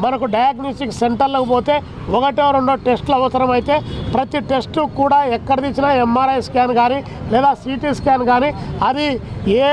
మనకు డయాగ్నోస్టిక్ సెంటర్లకు పోతే ఒకటో రెండో టెస్టులు అవసరమైతే ప్రతి టెస్టు కూడా ఎక్కడ తీసినా ఎంఆర్ఐ స్కాన్ కానీ లేదా సిటీ స్కాన్ కానీ అది ఏ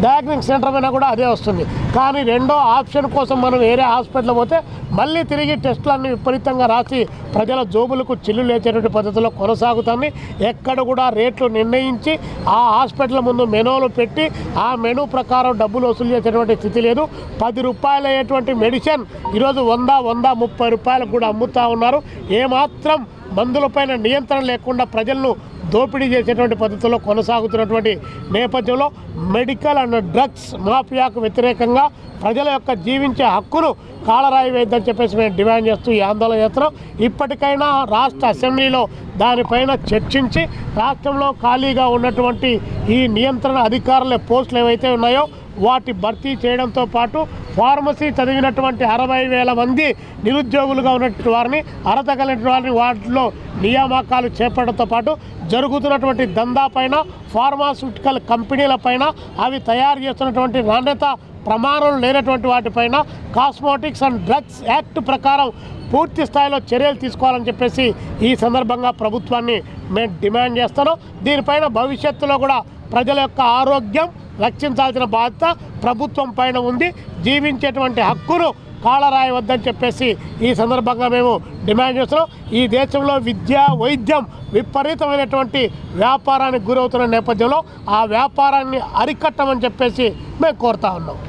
డయాగ్నోస్టిక్ సెంటర్ అయినా కూడా అదే వస్తుంది. కానీ రెండో ఆప్షన్ కోసం మనం వేరే హాస్పిటల్ పోతే మళ్ళీ తిరిగి టెస్టులన్నీ విపరీతంగా రాసి ప్రజల జోబులకు చిల్లు లేచేటువంటి పద్ధతిలో కొనసాగుతుంది. ఎక్కడ కూడా రేట్లు నిర్ణయించి ఆ హాస్పిటల్ ముందు మెనూలు పెట్టి ఆ మెనూ ప్రకారం డబ్బులు వసూలు చేసేటువంటి స్థితి లేదు. 10 రూపాయలు అయ్యేటువంటి మెడిసిన్ ఈరోజు 100-130 రూపాయలకు కూడా అమ్ముతూ ఉన్నారు. ఏమాత్రం మందులపైన నియంత్రణ లేకుండా ప్రజలను దోపిడీ చేసేటువంటి పద్ధతిలో కొనసాగుతున్నటువంటి నేపథ్యంలో మెడికల్ అండ్ డ్రగ్స్ మాఫియాకు వ్యతిరేకంగా ప్రజల యొక్క జీవించే హక్కును కాలరాయి వేద్దని చెప్పేసి మేము డిమాండ్ చేస్తూ ఈ ఆందోళన చేస్తున్నాం. ఇప్పటికైనా రాష్ట్ర అసెంబ్లీలో దానిపైన చర్చించి రాష్ట్రంలో ఖాళీగా ఉన్నటువంటి ఈ నియంత్రణ అధికారుల పోస్టులు ఏవైతే ఉన్నాయో వాటి భర్తీ చేయడంతో పాటు ఫార్మసీ చదివినటువంటి 60,000 మంది నిరుద్యోగులుగా ఉన్నటువంటి వారిని అర్హత కలిగిన వారిని వాటిలో నియామకాలు చేపట్టడంతో పాటు జరుగుతున్నటువంటి దందా పైన ఫార్మాస్యూటికల్ కంపెనీల పైన అవి తయారు చేస్తున్నటువంటి నాణ్యత ప్రమాణాలు లేనటువంటి వాటిపైన కాస్మోటిక్స్ అండ్ డ్రగ్స్ యాక్ట్ ప్రకారం పూర్తి స్థాయిలో చర్యలు తీసుకోవాలని చెప్పేసి ఈ సందర్భంగా ప్రభుత్వాన్ని మేము డిమాండ్ చేస్తున్నాం. దీనిపైన భవిష్యత్తులో కూడా ప్రజల యొక్క ఆరోగ్యం రక్షించాల్సిన బాధ్యత ప్రభుత్వం పైన ఉంది. జీవించేటువంటి హక్కును కాలరాయవద్దని చెప్పేసి ఈ సందర్భంగా మేము డిమాండ్ చేస్తున్నాం. ఈ దేశంలో విద్య వైద్యం విపరీతమైనటువంటి వ్యాపారానికి గురవుతున్న నేపథ్యంలో ఆ వ్యాపారాన్ని అరికట్టమని చెప్పేసి మేము కోరుతా ఉన్నాం.